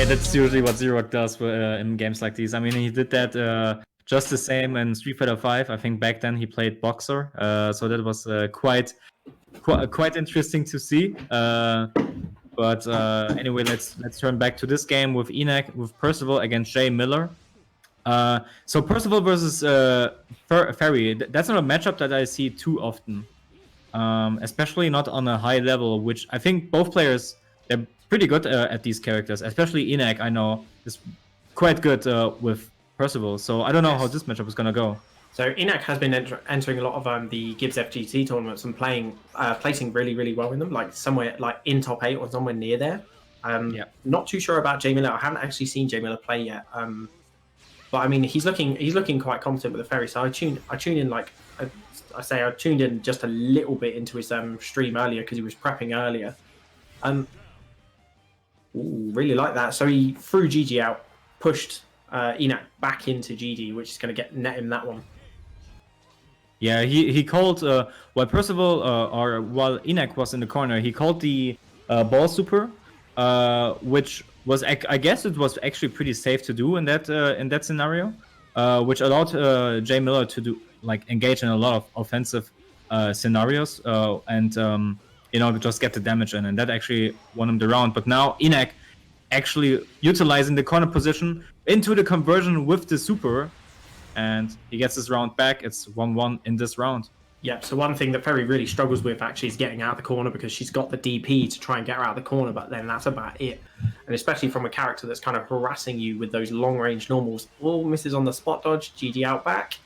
Yeah, that's usually what Xerox does in games like these. I mean, he did that just the same in Street Fighter V. I think back then he played Boxer, so that was quite interesting to see. But anyway, let's turn back to this game with Inahk, with Percival against J.Miller. So Percival versus Ferry, that's not a matchup that I see too often, especially not on a high level, which I think both players, they're pretty good at these characters, especially Inahk, I know, is quite good with Percival, so I don't know how this matchup is going to go. So Inahk has been entering a lot of the Gibbs FGT tournaments and placing really, really well in them, like somewhere like in top 8 or somewhere near there. Not too sure about J.Miller. I haven't actually seen J.Miller play yet. But I mean, he's looking quite competent with the Ferry. So I tuned in like I tuned in just a little bit into his stream earlier because he was prepping earlier. Really like that. So he threw GG out, pushed Inahk back into GG, which is going to net him that one. Yeah, he called while Percival or while Inahk was in the corner, he called the ball super, which was, I guess it was actually pretty safe to do in that scenario, which allowed J.Miller to engage in a lot of offensive scenarios and just get the damage in, and that actually won him the round. But now Inahk actually utilizing the corner position into the conversion with the super, and he gets his round back. It's 1-1 in this round. Yeah, so one thing that Ferry really struggles with actually is getting out of the corner, because she's got the DP to try and get her out of the corner, but then that's about it. And especially from a character that's kind of harassing you with those long-range normals. All misses on the spot dodge, GG out back.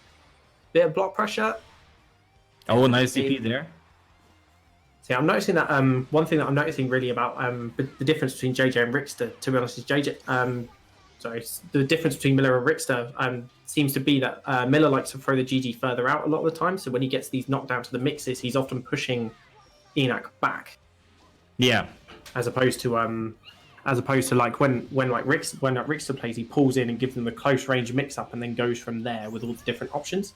Bit of block pressure. Oh, nice DP there. See, I'm noticing that one thing that I'm noticing really about the difference between JJ and Rickster, to be honest, is the difference between Miller and Rickster seems to be that Miller likes to throw the GG further out a lot of the time. So when he gets these knockdown to the mixes, he's often pushing Inahk back. Yeah. As opposed to like when Rickster plays, he pulls in and gives them a close range mix up and then goes from there with all the different options.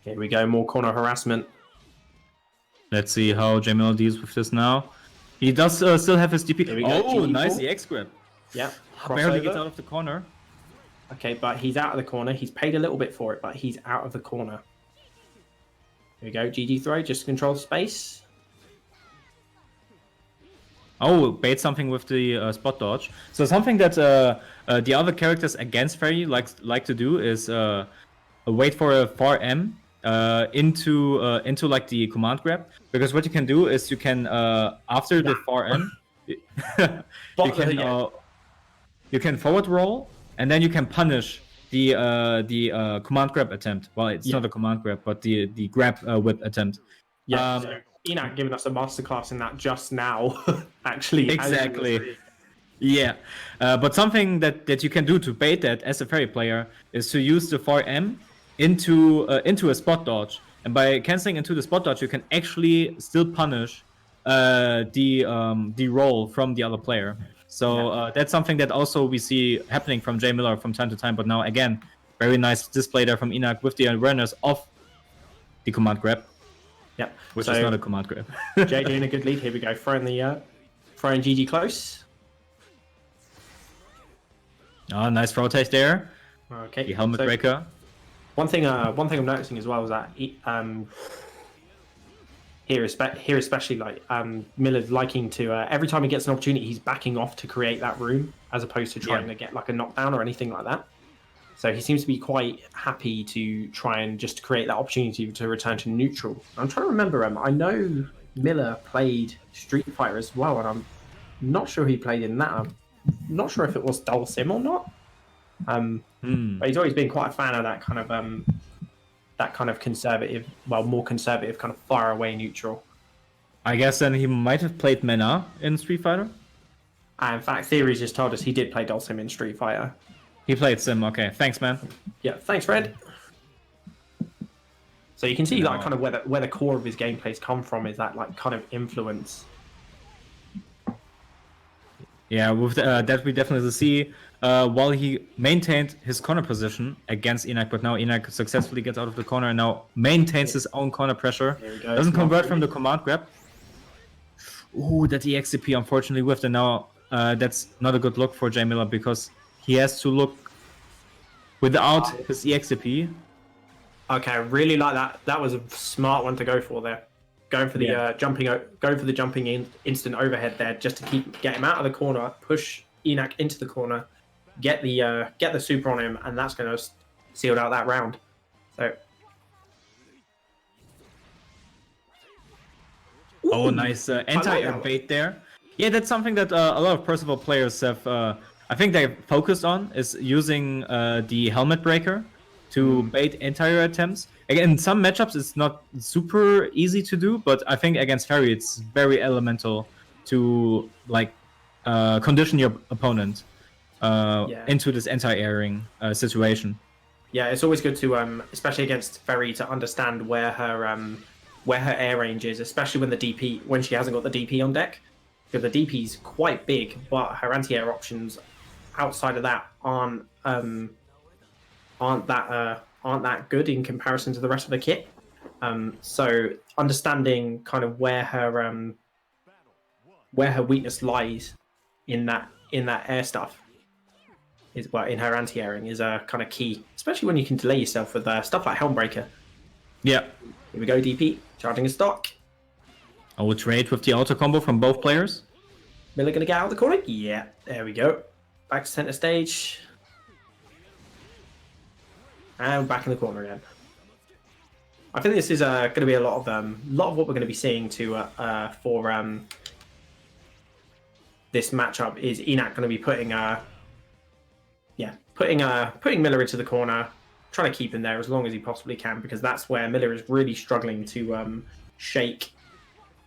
Here we go, more corner harassment. Let's see how J.Miller deals with this now. He does still have his DP. Oh, nice EX grab. Yeah. Barely gets out of the corner. Okay, but he's out of the corner. He's paid a little bit for it, but he's out of the corner. Here we go. GG throw, just control space. Oh, bait something with the spot dodge. So something that the other characters against Ferry like to do is wait for a far M into like the command grab, because what you can do is you can after the far M you can forward roll, and then you can punish the command grab attempt. Well, it's not a command grab, but the grab whip attempt. Yeah, so Inahk giving us a masterclass in that just now, actually. Exactly. Yeah, but something that you can do to bait that as a Ferry player is to use the far M into a spot dodge, and by canceling into the spot dodge, you can actually still punish the roll from the other player. So that's something that also we see happening from J.Miller from time to time. But now again, very nice display there from Inahk with the awareness of the command grab. Yeah, which is not a command grab. JJ in a good lead. Here we go, throwing GG close. Oh, nice throw taste there. Okay, the helmet breaker. One thing I'm noticing as well is that here especially like Miller's liking to every time he gets an opportunity, he's backing off to create that room as opposed to trying to get like a knockdown or anything like that. So he seems to be quite happy to try and just create that opportunity to return to neutral. I'm trying to remember I know Miller played Street Fighter as well, and I'm not sure he played in that. I'm not sure if it was Dual Sim or not. But he's always been quite a fan of that kind of conservative, more conservative kind of far away neutral. I guess then he might have played Mena in Street Fighter. In fact, Theories just told us he did play Dual Sim in Street Fighter. He played Sim. Okay, thanks, man. Yeah, thanks, Fred. So you can see like kind of where the core of his gameplays come from is that like kind of influence. Yeah, with that we definitely see while he maintained his corner position against Inahk, but now Inahk successfully gets out of the corner and now maintains his own corner pressure. Doesn't convert from the command grab. Ooh, that EXCP unfortunately whiffed, and now that's not a good look for J.Miller because he has to look without his EXP. Okay, I really like that. That was a smart one to go for there. Going for the jumping instant overhead there, just to get him out of the corner, push Inahk into the corner, get the super on him, and that's going to seal out that round. So. Oh, nice anti-air bait there. Yeah, that's something that a lot of Percival players have. I think they focused on is using the helmet breaker to bait anti-air attempts. Again, in some matchups, it's not super easy to do, but I think against Fairy, it's very elemental to like condition your opponent into this anti-airing situation. Yeah, it's always good to, especially against Fairy, to understand where her air range is, especially when she hasn't got the DP on deck. Because the DP is quite big, but her anti-air options outside of that aren't that good in comparison to the rest of the kit. So understanding kind of where her weakness lies in that air stuff is in her anti-airing is kind of key, especially when you can delay yourself with stuff like Helmbreaker. Yeah. Here we go, DP charging a stock. I will trade with the auto combo from both players. Miller gonna get out of the corner? Yeah, there we go. Back to center stage. And back in the corner again. I think this is going to be a lot of what we're going to be seeing for this matchup. Is Inahk going to be putting Miller into the corner, trying to keep him there as long as he possibly can, because that's where Miller is really struggling to shake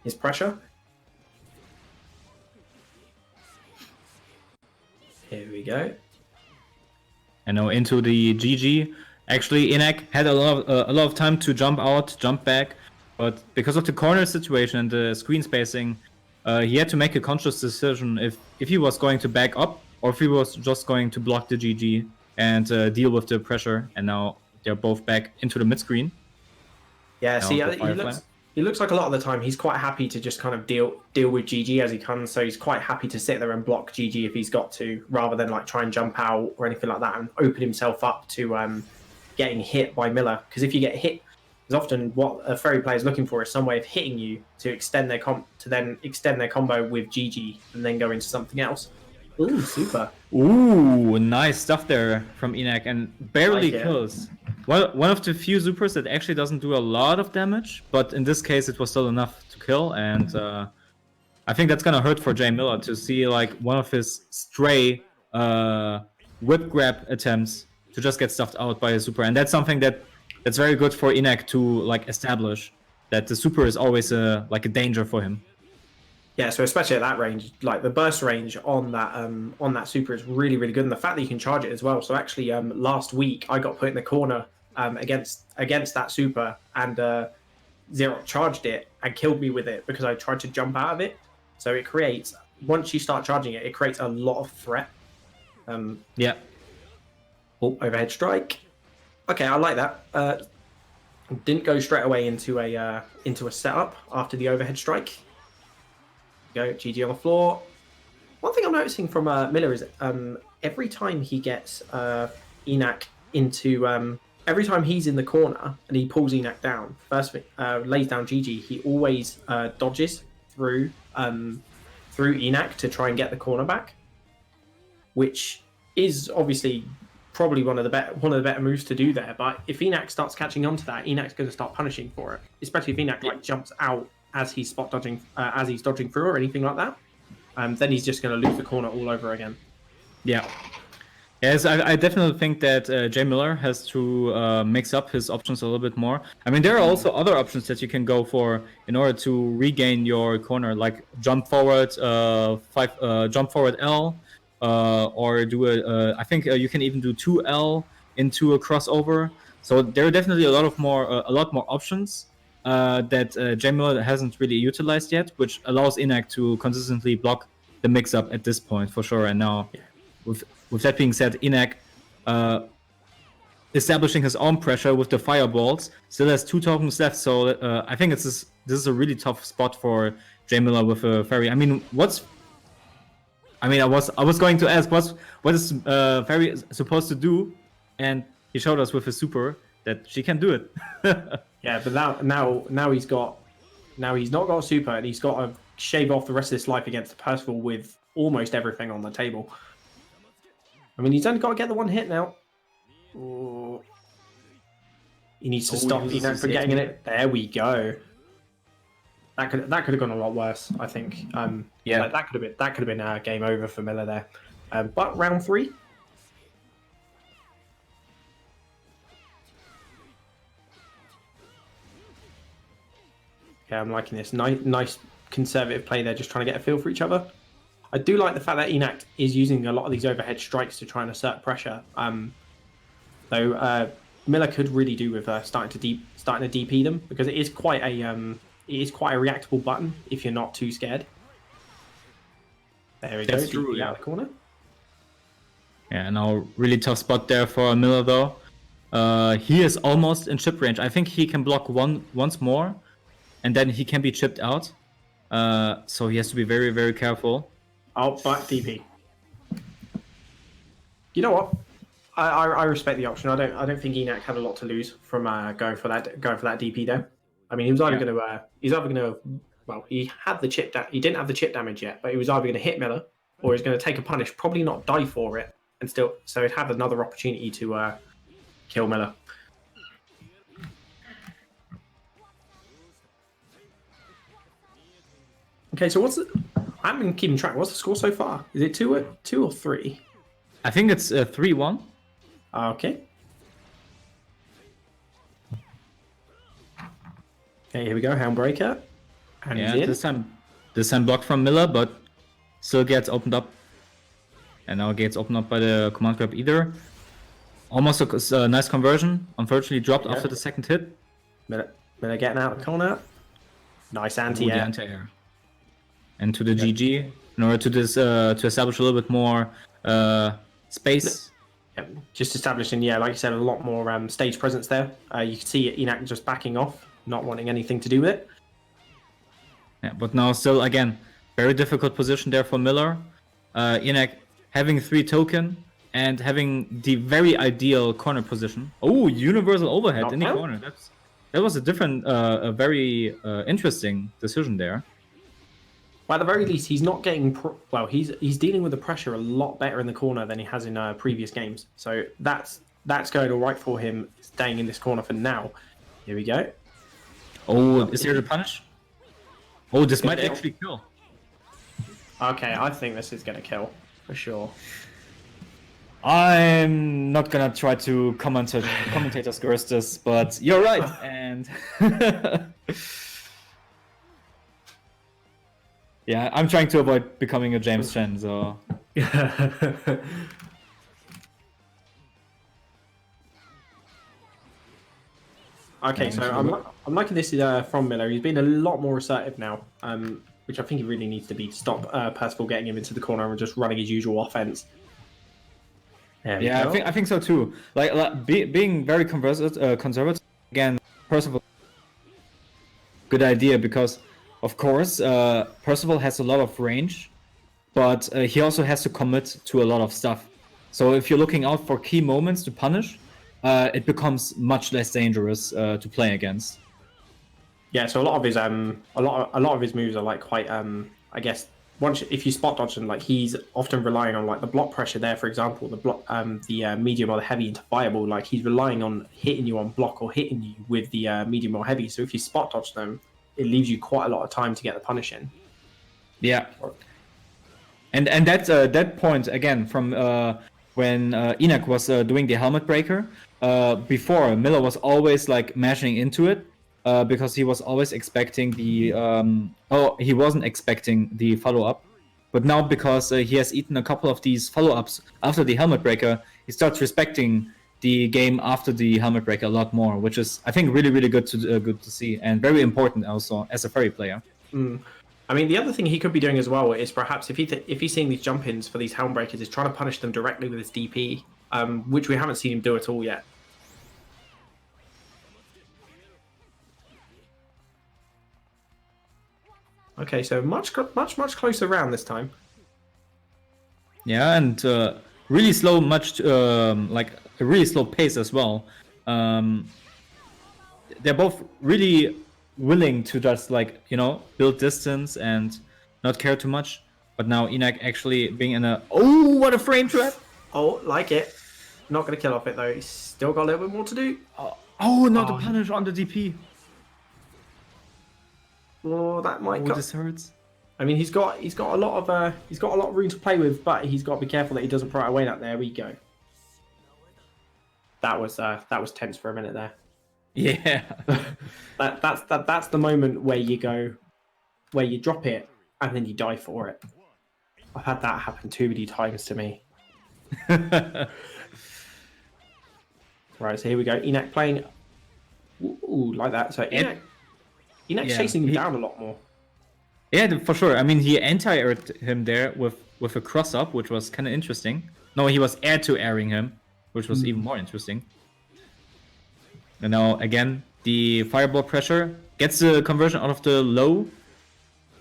his pressure. Here we go. And now into the GG. Actually, Inahk had a lot of time to jump out, jump back, but because of the corner situation and the screen spacing, he had to make a conscious decision if he was going to back up or if he was just going to block the GG and deal with the pressure. And now they're both back into the mid screen. Yeah, see, he looks like a lot of the time he's quite happy to just kind of deal with GG as he comes. So he's quite happy to sit there and block GG if he's got to, rather than like try and jump out or anything like that and open himself up to getting hit by Miller. Because if you get hit, there's often what a Fairy player is looking for is some way of hitting you to extend their combo with GG and then go into something else. Ooh, super. Ooh, nice stuff there from Inahk, and barely kills. One of the few supers that actually doesn't do a lot of damage, but in this case it was still enough to kill, and I think that's gonna hurt for J.Miller to see like one of his stray whip grab attempts to just get stuffed out by a super, and that's something that's very good for Inahk to like establish that the super is always like a danger for him. Yeah, so especially at that range, like the burst range on that super is really, really good, and the fact that you can charge it as well. So actually, last week I got put in the corner against that super, and Zero charged it and killed me with it because I tried to jump out of it. So it creates, once you start charging it, it creates a lot of threat. Yeah. Oh, overhead strike. Okay, I like that. Didn't go straight away into a setup after the overhead strike. Go GG on the floor. One thing I'm noticing from Miller is every time he gets Inahk into every time he's in the corner and he pulls Inahk down, first lays down GG, he always dodges through Inahk to try and get the corner back, which is obviously probably one of the better moves to do there. But if Inahk starts catching on to that, Inahk's going to start punishing for it, especially if Inahk like jumps out as he's spot dodging, as he's dodging through or anything like that. Then he's just going to lose the corner all over again. Yeah. Yes, I definitely think that J.Miller has to mix up his options a little bit more. I mean, there are also other options that you can go for in order to regain your corner, like jump forward, jump forward L, or do I think you can even do 2L into a crossover. So there are definitely a lot more options that J.Miller hasn't really utilized yet, which allows Inahk to consistently block the mix-up at this point for sure. And now, with that being said, Inahk establishing his own pressure with the fireballs, still has 2 tokens left. So I think this is a really tough spot for J.Miller with a Fairy. I mean, what's I mean, I was going to ask what is Fairy supposed to do, and he showed us with his super that she can do it. Yeah, but now he's not got a super, and he's got to shave off the rest of his life against Percival with almost everything on the table. I mean, he's only got to get the one hit now. Ooh. He needs to stop Inahk from getting in it. There we go. That could have gone a lot worse, I think. Yeah, that could have been a game over for Miller there. But round 3. Yeah, I'm liking this. Nice conservative play there, just trying to get a feel for each other. I do like the fact that Inahk is using a lot of these overhead strikes to try and assert pressure. Though Miller could really do with starting to DP them, because it is quite a reactable button if you're not too scared. There we go. True, out of the corner. Yeah, now really tough spot there for Miller though. He is almost in chip range. I think he can block once more, and then he can be chipped out. So he has to be very, very careful. Oh, back DP. You know what? I respect the option. I don't think Inahk had a lot to lose from going for that DP there. I mean, he was either going to well, he had the chip. He didn't have the chip damage yet, but he was either going to hit Miller or he's going to take a punish, probably not die for it, and still, so he'd have another opportunity to kill Miller. Okay, so I haven't been keeping track. What's the score so far? Is it 2 or 3? I think it's 3-1. Okay. Okay, here we go. Houndbreaker. And yeah, this time blocked from Miller, but still gets opened up. And now gets opened up by the command grab either. Almost a nice conversion. Unfortunately dropped after the second hit. Miller getting out of the corner. Nice anti-air. And to the GG in order to establish a little bit more space. Yeah, just establishing, like you said, a lot more stage presence there. You can see Inahk just backing off, not wanting anything to do with it. Yeah, but now still, again, very difficult position there for Miller. Inahk having 3 token and having the very ideal corner position. Oh, universal overhead in the corner. That was a different, a very interesting decision there. Well, at the very least, he's not getting... he's dealing with the pressure a lot better in the corner than he has in previous games. So that's going all right for him, staying in this corner for now. Here we go. Oh, is here the punish? Oh, this might actually kill. Okay, I think this is going to kill, for sure. I'm not gonna try to commentators curse this, but you're right, and... Yeah, I'm trying to avoid becoming a James Chen, so... Okay, so I'm liking this from Miller. He's been a lot more assertive now, which I think he really needs to be to stop Percival getting him into the corner and just running his usual offense. Yeah, I think so too. Being very conservative, again, Percival, good idea, because of course Percival has a lot of range, but he also has to commit to a lot of stuff. So if you're looking out for key moments to punish, it becomes much less dangerous to play against. Yeah, so a lot of his moves are like quite I guess if you spot dodge him, like he's often relying on like the block pressure there, for example, the medium or the heavy into fireball, like he's relying on hitting you on block or hitting you with the medium or heavy. So if you spot dodge them, it leaves you quite a lot of time to get the punish in. Yeah. And that point again from when Inahk was doing the helmet breaker, before Miller was always like mashing into it, because he was always expecting the he wasn't expecting the follow-up, but now because he has eaten a couple of these follow-ups after the helmet breaker, he starts respecting the game after the helmet breaker a lot more, which is, I think, really good to see, and very important also as a fairy player. I mean, the other thing he could be doing as well is perhaps if he's seeing these jump-ins for these helm breakers, is trying to punish them directly with his DP, which we haven't seen him do at all yet. Okay, so much closer round this time. Yeah, and really slow, like a really slow pace as well. They're both really willing to just like build distance and not care too much. But now Inahk actually being in a what a frame trap! Oh, like it. Not going to kill off it though. He's still got a little bit more to do. Not the punish on the DP. Oh, that might. This hurts. I mean, he's got a lot of room to play with, but he's got to be careful that he doesn't pry away. That there we go. That was tense for a minute there. Yeah. that's the moment where you drop it and then you die for it. I've had that happen too many times to me. Right, so here we go. Inahk playing like that. So Inahk's chasing him down a lot more. Yeah, for sure. I mean, he anti-aired him there with a cross-up, which was kind of interesting. No, he was air-to-airing him, which was even more interesting. And now, again, the fireball pressure gets the conversion out of the low.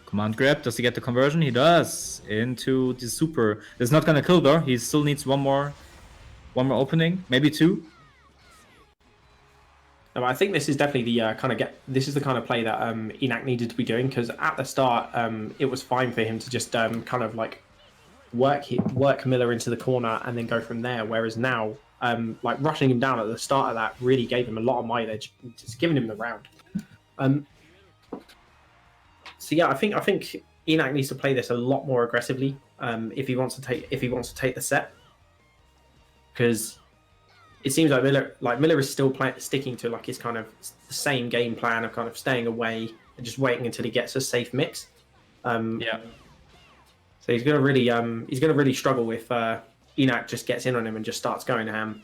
Command grab. Does he get the conversion? He does. Into the super. It's not going to kill, though. He still needs one more opening. Maybe two. No, I think this is definitely the this is the kind of play that Inahk needed to be doing, because at the start it was fine for him to just kind of like work Miller into the corner and then go from there. Whereas now, like rushing him down at the start of that really gave him a lot of mileage, just giving him the round. So yeah, I think Inahk needs to play this a lot more aggressively if he wants to take the set, because it seems like Miller is still sticking to like his kind of the same game plan of kind of staying away and just waiting until he gets a safe mix. Yeah. So he's gonna really struggle if Inahk just gets in on him and just starts going ham.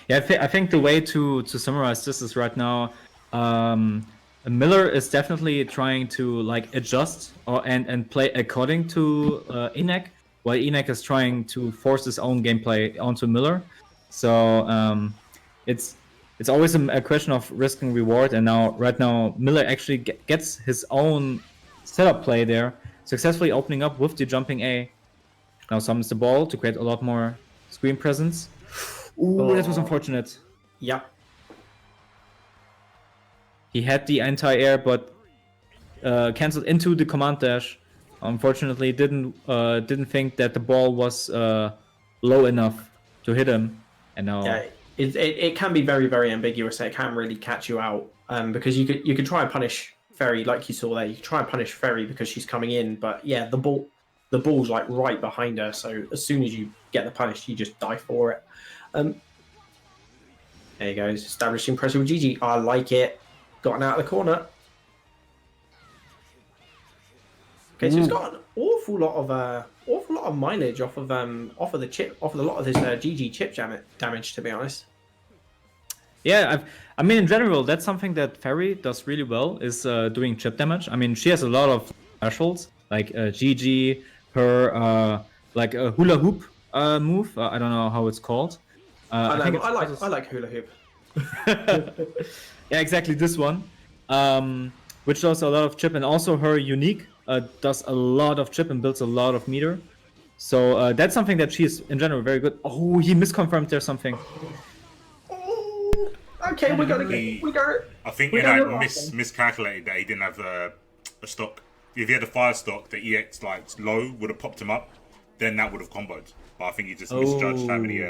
Yeah, I think the way to summarize this is right now, Miller is definitely trying to like adjust and play according to Inahk, while Inahk is trying to force his own gameplay onto Miller. So it's always a question of risk and reward, and right now Miller actually gets his own setup play there, successfully opening up with the jumping A. Now summons the ball to create a lot more screen presence. Ooh, that was unfortunate. Yep. He had the anti-air, but cancelled into the command dash. Unfortunately, didn't think that the ball was low enough to hit him. And now, yeah, it can be very, very ambiguous. It can really catch you out because you could try and punish Ferry like you saw there. You could try and punish Ferry because she's coming in, but yeah, the ball's like right behind her. So as soon as you get the punish, you just die for it. There he goes, establishing pressure with GG. I like it. Gotten out of the corner. Okay, so he's got an awful lot of mileage off of the chip, off of a lot of his GG chip damage. To be honest. Yeah, I mean, in general, that's something that Ferry does really well, is doing chip damage. I mean, she has a lot of specials like GG, her like a hula hoop move. I don't know how it's called. I like hula hoop. Yeah, exactly this one, which does a lot of chip, and also her unique does a lot of chip and builds a lot of meter. So that's something that she's in general very good. Oh, he misconfirmed there something. Okay, we got. I think Inahk miscalculated that he didn't have a stock. If he had a fire stock, the EX like low would have popped him up, then that would have comboed. But I think he just misjudged how many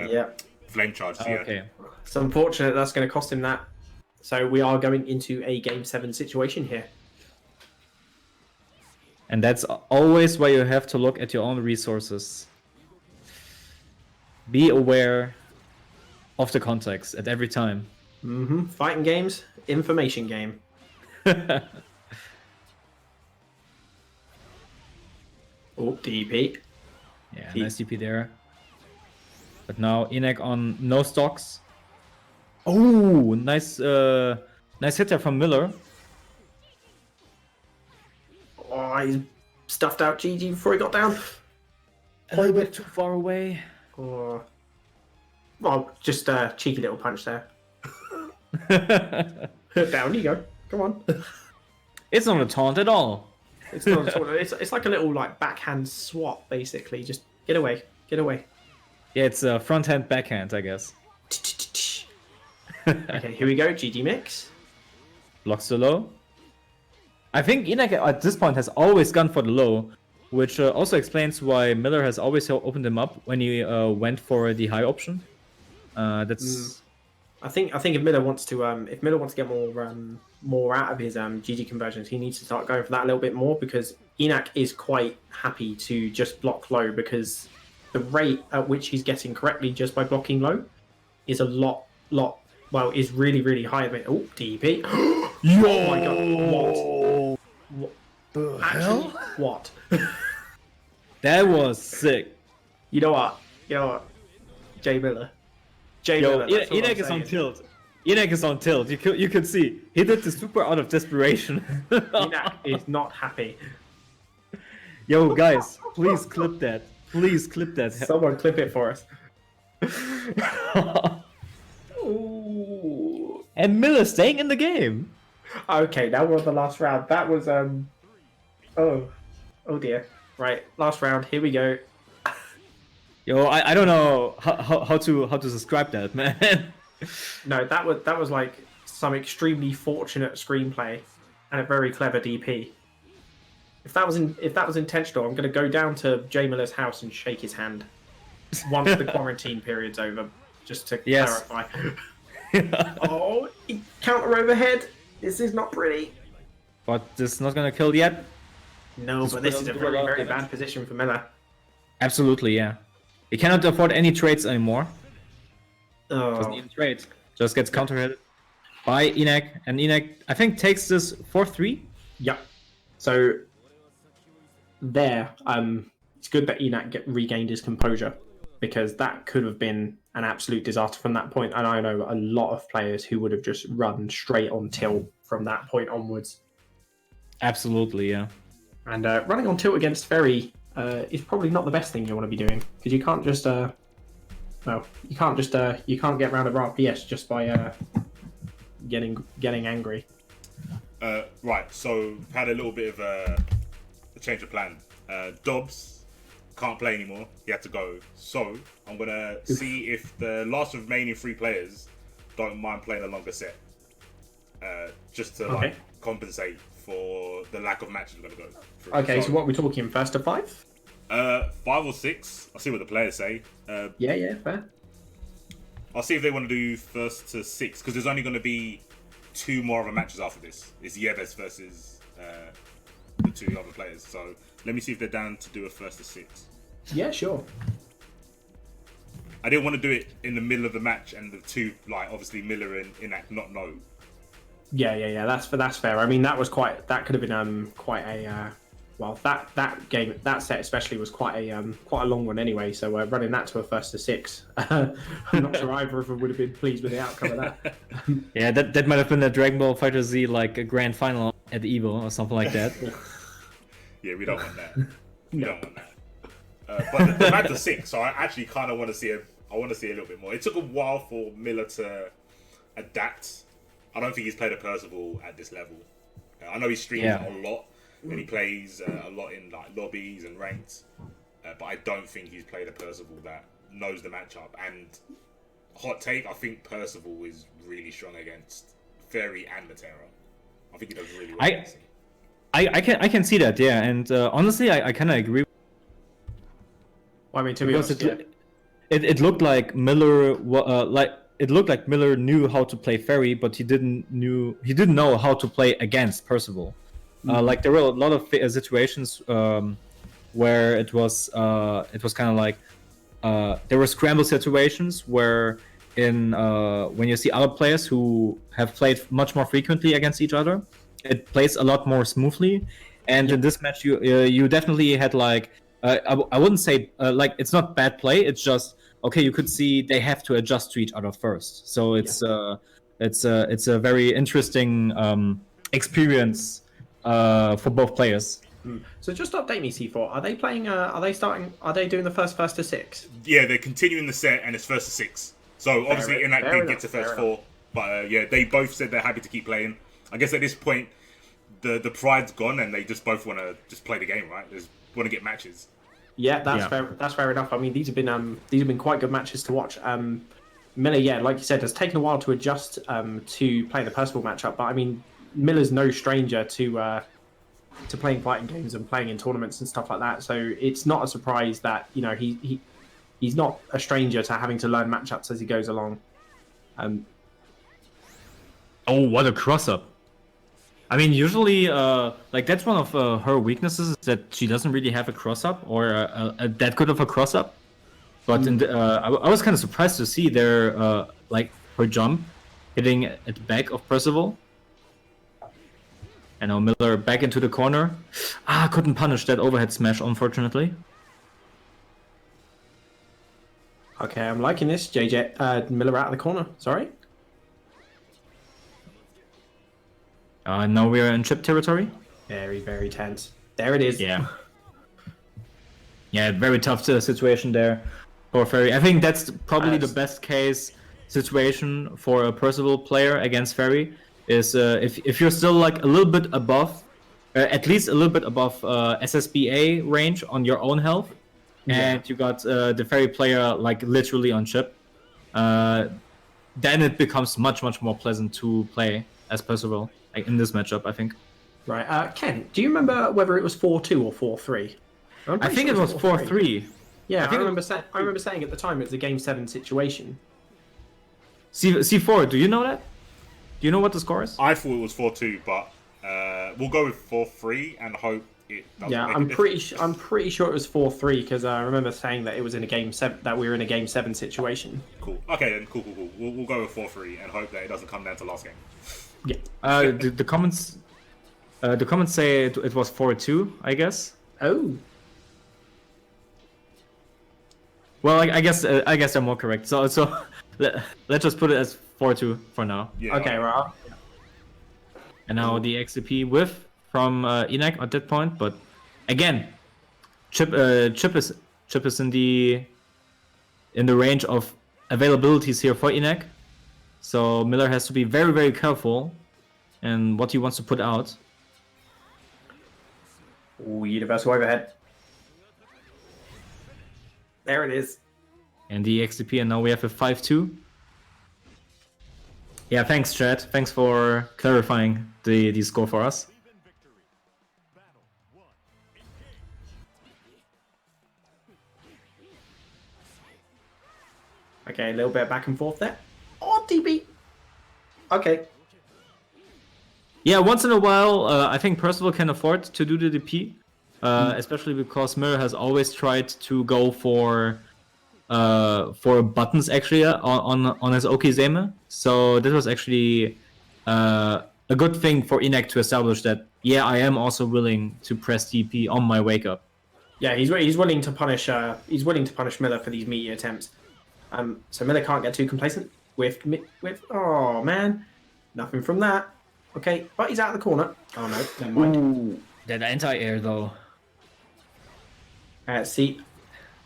flame charges. Okay. It's unfortunate that's going to cost him that. So we are going into a Game 7 situation here. And that's always where you have to look at your own resources. Be aware of the context at every time. Mm-hmm. Fighting games, information game. Oh, DP. Yeah, nice DP there. But now Inahk on no stocks. Oh, nice hit there from Miller. Oh, he's stuffed out GG before he got down. A little bit too far away. Oh. Well, just a cheeky little punch there. Down you go. Come on. It's not a taunt at all. It's not at all. It's like a little like backhand swap, basically. Just get away, get away. Yeah, it's a front hand, backhand, I guess. Okay, here we go. GG mix. Blocks the low. I think Inahk at this point has always gone for the low, which also explains why Miller has always opened him up when he went for the high option. That's. I think if Miller wants to get more out of his GG conversions, he needs to start going for that a little bit more, because Inahk is quite happy to just block low, because the rate at which he's getting correctly just by blocking low is is really, really high. Oh, DP. Yo! Oh my god. What? The Actually, what? That was sick. You know what? J.Miller. Yo, Inahk is on tilt. Inahk is on tilt. You could see. He did the super out of desperation. Inahk is not happy. Yo, guys, please clip that. Please clip that. Someone clip it for us. Ooh. And Miller staying in the game. Okay, now we're on the last round. That was oh dear. Right, last round. Here we go. Yo, I don't know how to describe that, man. No, that was like some extremely fortunate screenplay and a very clever DP. If that was intentional, I'm going to go down to J.Miller's house and shake his hand once the quarantine period's over, just to clarify. Oh, counter overhead. This is not pretty. But this is not going to kill yet. No, but this is a very, very bad position for Miller. Absolutely, yeah. He cannot afford any trades anymore. Doesn't even trade. Just gets counter hit by Inahk, and Inahk, I think, takes this 4-3. Yeah. So there, it's good that Inahk regained his composure, because that could have been an absolute disaster from that point. And I know a lot of players who would have just run straight on tilt from that point onwards. Absolutely, yeah. And running on tilt against Ferry is probably not the best thing you want to be doing, because you can't just you can't get around a RPS just by getting angry. Right, so we've had a little bit of a change of plan. Dobbs can't play anymore. He had to go. So I'm gonna see if the last remaining 3 players don't mind playing a longer set, just to like compensate for the lack of matches we're gonna go through. Okay, so what are we talking? First to 5? 5 or 6. I'll see what the players say. Yeah, fair. I'll see if they want to do first to 6, because there's only going to be 2 more other matches after this. It's Yves versus the 2 other players. So let me see if they're down to do a first to 6. Yeah, sure. I didn't want to do it in the middle of the match and the 2, like obviously Miller and Inahk not know. Yeah. That's fair. I mean, that could have been quite a that set especially was quite a long one anyway. So running that to a first to 6, I'm not sure either of them would have been pleased with the outcome of that. Yeah, that might have been a Dragon Ball Fighter Z like a grand final at Evo or something like that. Yeah, we don't want that. We don't want that. But the match to 6, so I actually kind of want to see I want to see a little bit more. It took a while for Miller to adapt. I don't think he's played a Percival at this level. I know he streams a lot, and he plays a lot in like lobbies and ranked, but I don't think he's played a Percival that knows the matchup. And hot take, I think Percival is really strong against Fairy and Matera. I think he does really well. I can see that, yeah, and honestly, I kind of agree. Well, I mean, to be honest, it looked like Miller it looked like Miller knew how to play Fairy, but he didn't know how to play against Percival. Like there were a lot of situations where it was kind of like there were scramble situations where when you see other players who have played much more frequently against each other, it plays a lot more smoothly. And in this match, you definitely had like I wouldn't say like it's not bad play. It's just okay. You could see they have to adjust to each other first. So it's a very interesting experience for both players. So just update me, C4. Are they playing? Are they doing the first to 6? Yeah, they're continuing the set, and it's first to 6. So obviously, Inahk did get to first 4, but yeah, they both said they're happy to keep playing. I guess at this point, the pride's gone, and they just both want to just play the game, right? They just want to get matches. Yeah, that's fair enough. I mean, these have been quite good matches to watch. Miller, yeah, like you said, has taken a while to adjust to play the Percival matchup, but I mean, Miller's no stranger to playing fighting games and playing in tournaments and stuff like that. So it's not a surprise that he's not a stranger to having to learn matchups as he goes along. Oh, what a cross-up. I mean, usually, like, that's one of her weaknesses, is that she doesn't really have a cross-up, or that good of a cross-up. But I was kind of surprised to see there, like, her jump hitting at the back of Percival. And now Miller back into the corner. Couldn't punish that overhead smash, unfortunately. Okay, I'm liking this. Miller out of the corner. Sorry. Now we are in chip territory. Very, very tense. There it is. Yeah. Yeah, very tough situation there for Ferry. I think that's probably the best case situation for a Percival player against Ferry. Is if you're still like a little bit above, at least a little bit above SSBA range on your own health, and you got the Ferry player like literally on chip, then it becomes much more pleasant to play as Percival, like in this matchup, I think. Right, Ken, do you remember whether it was 4-2 or 4-3? I think it was 4-3. Yeah, I remember saying at the time it's a Game 7 situation. C4, do you know that? Do you know what the score is? I thought it was 4-2, but we'll go with 4-3 and hope it doesn't. Yeah, I'm pretty sure it was 4-3 because I remember saying that it was in a Game 7, that we were in a Game 7 situation. Cool. Okay, then cool. We'll go with 4-3 and hope that it doesn't come down to last game. Yeah. The comments say it was 4-2, I guess. Oh. Well, I guess they're more correct. So let's just put it as 4-2 for now. Yeah, okay, right. And now the XCP whiff from Inahk at that point, but again, Chip is in the range of availabilities here for Inahk. So Miller has to be very careful in what he wants to put out. Ooh, universal overhead. There it is. And the XCP, and now we have a 5-2. Yeah, thanks, Chad. Thanks for clarifying the score for us. Okay, a little bit of back and forth there. Oh, DB. Okay. Yeah, once in a while, I think Percival can afford to do the DP, especially because Miller has always tried to go for buttons actually on his Okizeme. So this was actually a good thing for Inahk to establish that, yeah, I am also willing to press DP on my wake up. Yeah, he's willing to punish Miller for these meaty attempts. So Miller can't get too complacent with oh man, nothing from that. Okay, but he's out of the corner. Oh no, never mind. Ooh, that anti-air though. See,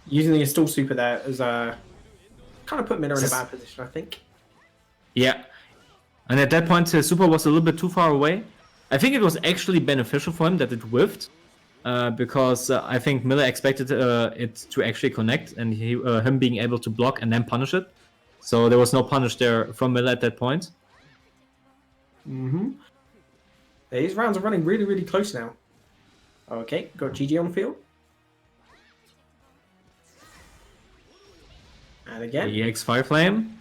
using the install super there as kind of put Miller in a bad position, I think. Yeah, and at that point, super was a little bit too far away. I think it was actually beneficial for him that it whiffed, because I think Miller expected it to actually connect, and him being able to block and then punish it. So there was no punish there from Miller at that point. Mm-hmm. These rounds are running really close now. Okay, got GG on the field. And again. The EX5 flame.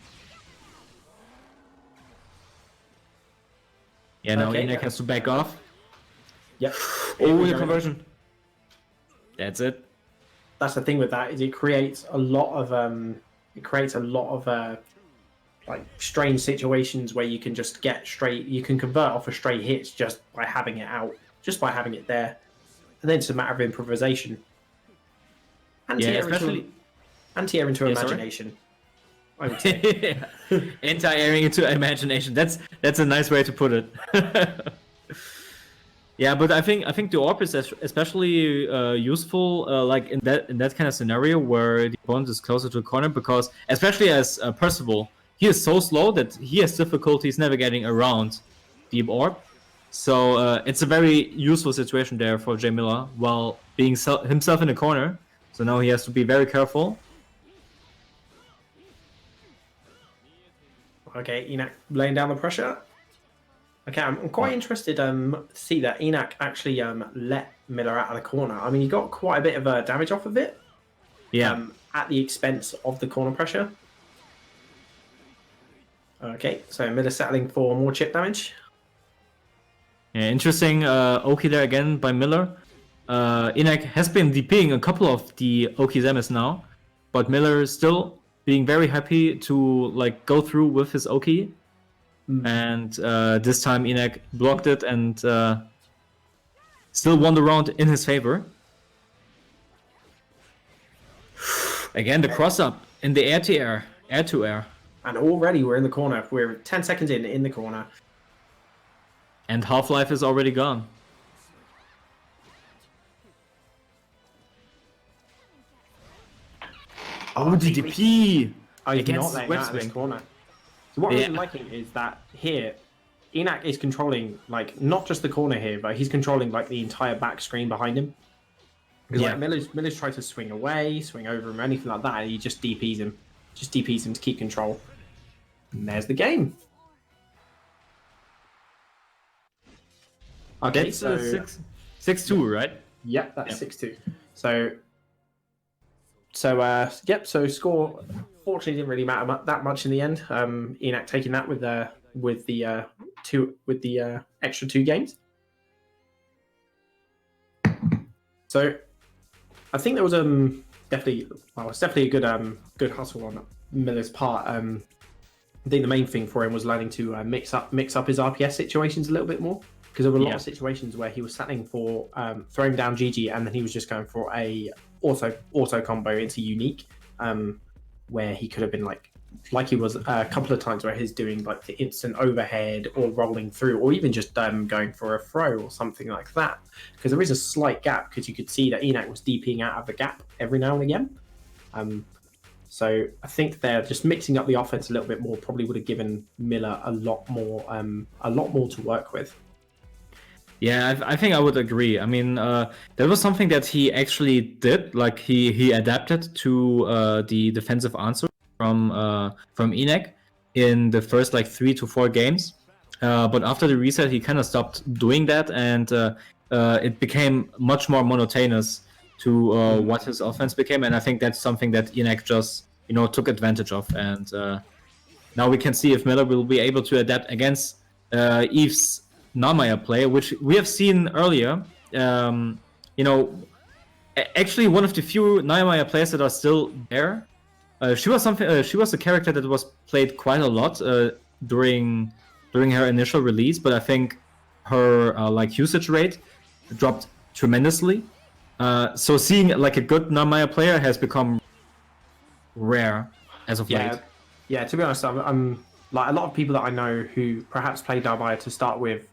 Yeah, now Inahk has to back off. Yep. Oh, the conversion. That's it. That's the thing with that, is it creates a lot of like strange situations where you can just you can convert off of straight hits just by having it out, just by having it there. And then it's a matter of improvisation. Anti-air into imagination. I would say. Anti-airing into imagination. That's a nice way to put it. Yeah, but I think the AWP is especially useful, like in that kind of scenario where the opponent is closer to the corner, because especially as Percival, he is so slow that he has difficulties navigating around Deep Orb. So it's a very useful situation there for J.Miller while being himself in the corner. So now he has to be very careful. Okay, Inahk laying down the pressure. Okay, I'm quite interested to see that Inahk actually let Miller out of the corner. I mean, he got quite a bit of damage off of it. Yeah. At the expense of the corner pressure. Okay, so Miller settling for more chip damage. Yeah, interesting Oki there again by Miller. Inahk has been DPing a couple of the Oki Zemis now, but Miller is still being very happy to like go through with his Oki. And this time Inahk blocked it and still won the round in his favor. Again, the cross-up in the air-to-air, air-to-air. And already we're in the corner. We're 10 seconds in the corner. And Half-Life is already gone. Oh, DDP! He's not letting out of this corner. So what I'm really liking is that here, Inahk is controlling, like, not just the corner here, but he's controlling, like, the entire back screen behind him. Because like, Miller's tried to swing away, swing over him, or anything like that, and he just DPs him. Just DPs him to keep control. And there's the game. Okay, that's so 6-2, right? Yep, that's 6-2. So score fortunately didn't really matter that much in the end. Inahk taking that with the extra 2 games. So I think there was definitely a good hustle on Miller's part. I think the main thing for him was learning to mix up his RPS situations a little bit more, because there were a lot of situations where he was settling for throwing down GG and then he was just going for a auto combo into unique, where he could have been like he was a couple of times where he's doing like the instant overhead or rolling through, or even just going for a throw or something like that. Because there is a slight gap, because you could see that Inahk was DPing out of the gap every now and again. So I think they're just mixing up the offense a little bit more probably would have given Miller a lot more to work with. Yeah, I think I would agree. I mean, there was something that he actually did, like he adapted to the defensive answer from Inahk in the first like 3 to 4 games. But after the reset, he kind of stopped doing that, and it became much more monotonous to what his offense became. And I think that's something that Inahk just took advantage of. And now we can see if Miller will be able to adapt against Yves' Narmaya play, which we have seen earlier. Actually, one of the few Narmaya players that are still there. She was a character that was played quite a lot during her initial release, but I think her usage rate dropped tremendously. So seeing like a good Narmaya player has become rare as of late. Yeah. To be honest, I'm like a lot of people that I know who perhaps played Narmaya to start with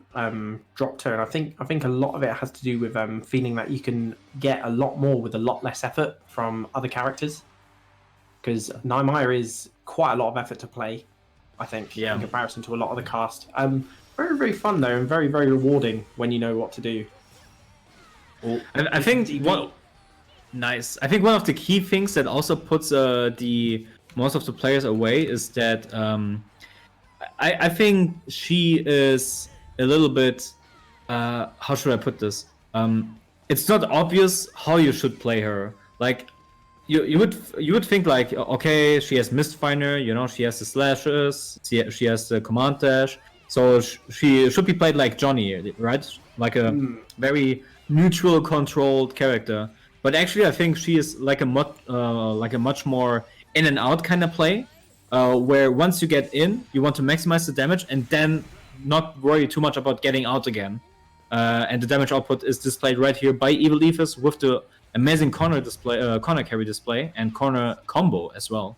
dropped her, and I think a lot of it has to do with feeling that you can get a lot more with a lot less effort from other characters. Because Narmaya is quite a lot of effort to play, I think, in comparison to a lot of the cast. Very, very fun though, and very, very rewarding when you know what to do. I think nice. I think one of the key things that also puts most of the players away is that I think she is a little bit how should I put this? It's not obvious how you should play her. Like you would think like, okay, she has Mistfinder, she has the slashes, she has the command dash, so she should be played like Johnny, right? Like a very neutral controlled character. But actually, I think she is like a much more in and out kind of play, where once you get in, you want to maximize the damage and then not worry too much about getting out again. And the damage output is displayed right here by Evil Yves with the amazing corner carry display and corner combo as well.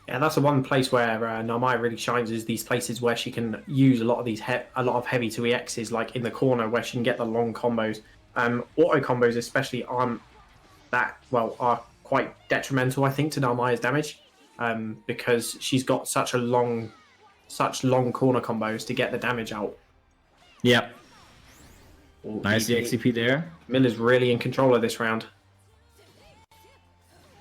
Yeah, that's the one place where Narmaya really shines, is these places where she can use a lot of these a lot of heavy to EXs, like in the corner where she can get the long combos. Auto combos especially are quite detrimental, I think, to Narmaya's damage, because she's got such long corner combos to get the damage out. Yeah. Ooh, Nice the XCP there. Miller's really in control of this round.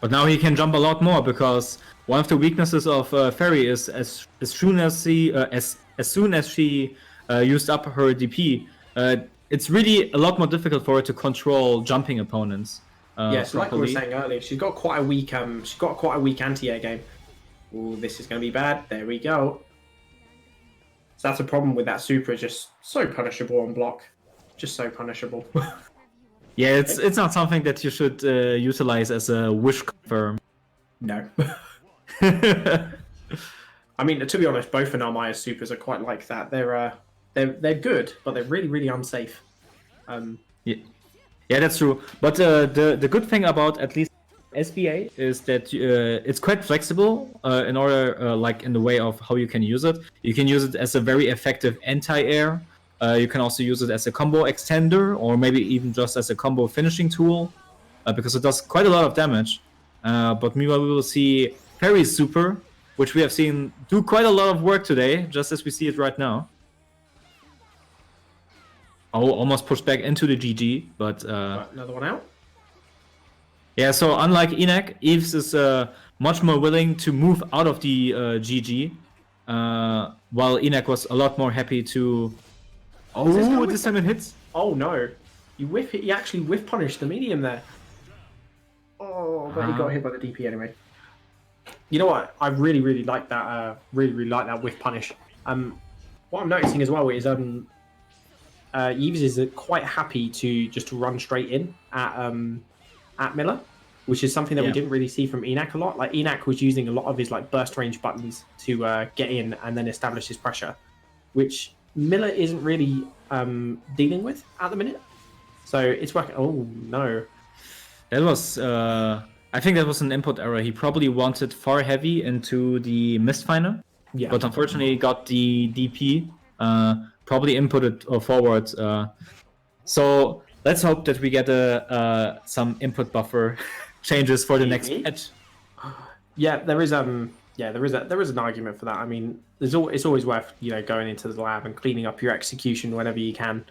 But now he can jump a lot more because one of the weaknesses of Fairy is as soon as she used up her DP, it's really a lot more difficult for her to control jumping opponents. Yes, like we were properly. saying earlier, she's got quite a weak anti-air game. Ooh, this is going to be bad. There we go. So that's a problem with that super. Just so punishable on block. Just so punishable. Yeah, it's not something that you should utilize as a wish confirm. No. I mean, to be honest, both of Narmaya's supers are quite like that. They're good, but they're really, really unsafe. Yeah, that's true. But the good thing about at least SBA is that it's quite flexible in order, like in the way of how you can use it. You can use it as a very effective anti-air. You can also use it as a combo extender, or maybe even just as a combo finishing tool, because it does quite a lot of damage. But meanwhile, we will see Fairy's super, which we have seen do quite a lot of work today, just as we see it right now. Oh, almost pushed back into the GG, but... another one out? Yeah, so unlike Inahk, Yves is much more willing to move out of the GG, while Inahk was a lot more happy to... Oh, this time it hits. Oh no. He actually whiff punished the medium there. Oh, but he got hit by the DP anyway. You know what? I really, really like that. Really like that whiff punish. What I'm noticing as well is Yves is quite happy to just run straight in at Miller, which is something that we didn't really see from Inahk a lot. Like Inahk was using a lot of his like burst range buttons to get in and then establish his pressure, which Miller isn't really dealing with at the minute. So it's working. Oh no. That was, I think that was an input error. He probably wanted far heavy into the Mistfinder, but unfortunately got the DP, probably inputted forward. So let's hope that we get some input buffer changes for the next patch. Yeah, there is an argument for that. I mean, it's always worth going into the lab and cleaning up your execution whenever you can.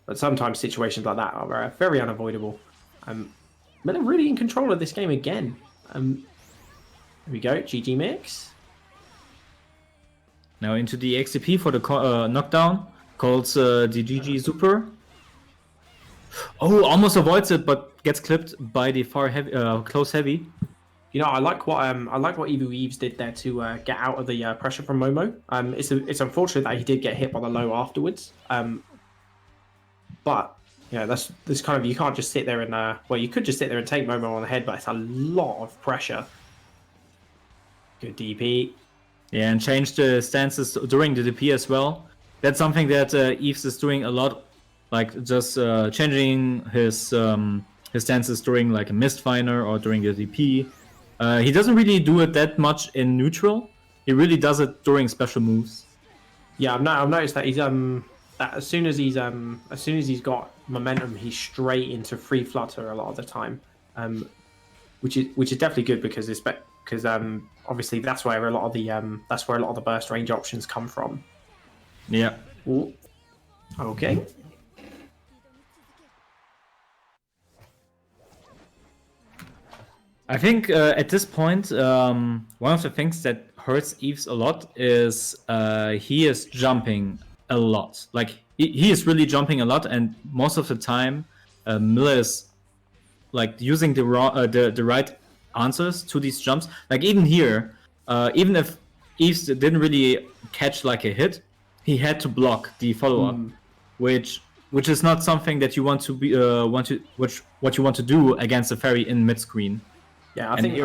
But sometimes situations like that are very unavoidable. Miller really in control of this game again. Here we go, GG mix. Now into the XCP for the knockdown. Calls the GG super. Oh, almost avoids it, but gets clipped by the far heavy, close heavy. You know, I like what Yves did there to get out of the pressure from Momo. It's unfortunate that he did get hit by the low afterwards. But that's kind of, you can't just sit there and you could just sit there and take Momo on the head, but it's a lot of pressure. Good DP. Yeah, and change the stances during the DP as well. That's something that Yves is doing a lot, like just changing his stances during like a Mistfinder or during the DP. He doesn't really do it that much in neutral. He really does it during special moves. Yeah, I've noticed that he's that as soon as he's got momentum, he's straight into free flutter a lot of the time, which is definitely good because obviously that's where a lot of the burst range options come from. Yeah. Ooh. Okay. I think at this point, one of the things that hurts Yves a lot is he is jumping a lot. Like he is really jumping a lot, and most of the time, Miller is like using the right answers to these jumps. Like even here, even if Yves didn't really catch like a hit, he had to block the follow-up, which is not something that you want to be what you want to do against a fairy in mid screen. Yeah, I think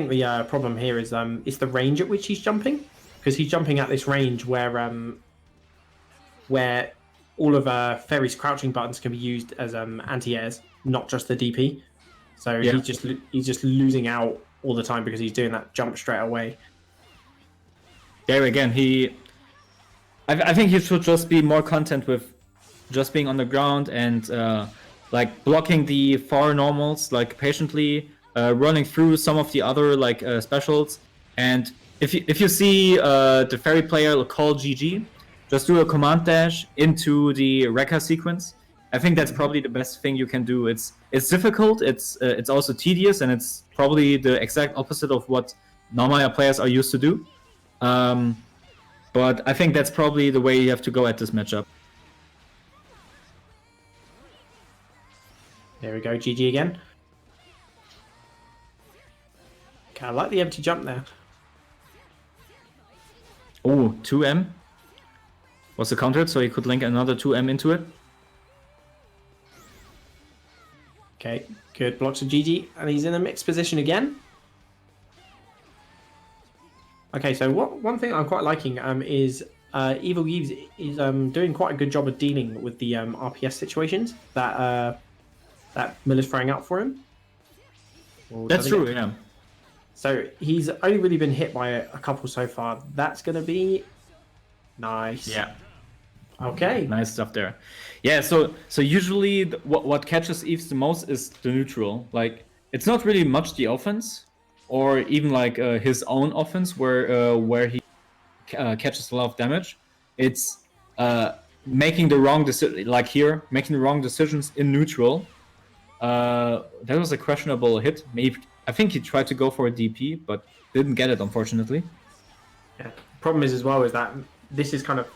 the problem here is the range at which he's jumping, because he's jumping at this range where all of Fairy's crouching buttons can be used as anti-airs, not just the DP. So he's just losing out all the time because he's doing that jump straight away. There again, I think he should just be more content with just being on the ground and like blocking the far normals like patiently, running through some of the other like specials. And if you see the fairy player call GG, just do a command dash into the Rekka sequence. I think that's probably the best thing you can do. It's difficult. It's also tedious, and it's probably the exact opposite of what normal players are used to do. But I think that's probably the way you have to go at this matchup. There we go, GG again. Okay, I like the empty jump there. Oh, 2M was the countered, so he could link another 2M into it. Okay, good blocks of GG, and he's in a mixed position again. Okay, so one thing I'm quite liking is Evil Yves is doing quite a good job of dealing with the RPS situations that that Miller's throwing out for him. That's true, yeah. So he's only really been hit by a couple so far. That's going to be nice. Yeah. Okay. Nice stuff there. Yeah, so usually what catches Yves the most is the neutral. Like, it's not really much the offense, or even like his own offense where he catches a lot of damage. It's making the wrong decision, like here, making the wrong decisions in neutral. That was a questionable hit. Maybe I think he tried to go for a DP, but didn't get it, unfortunately. Yeah. Problem is as well is that this is kind of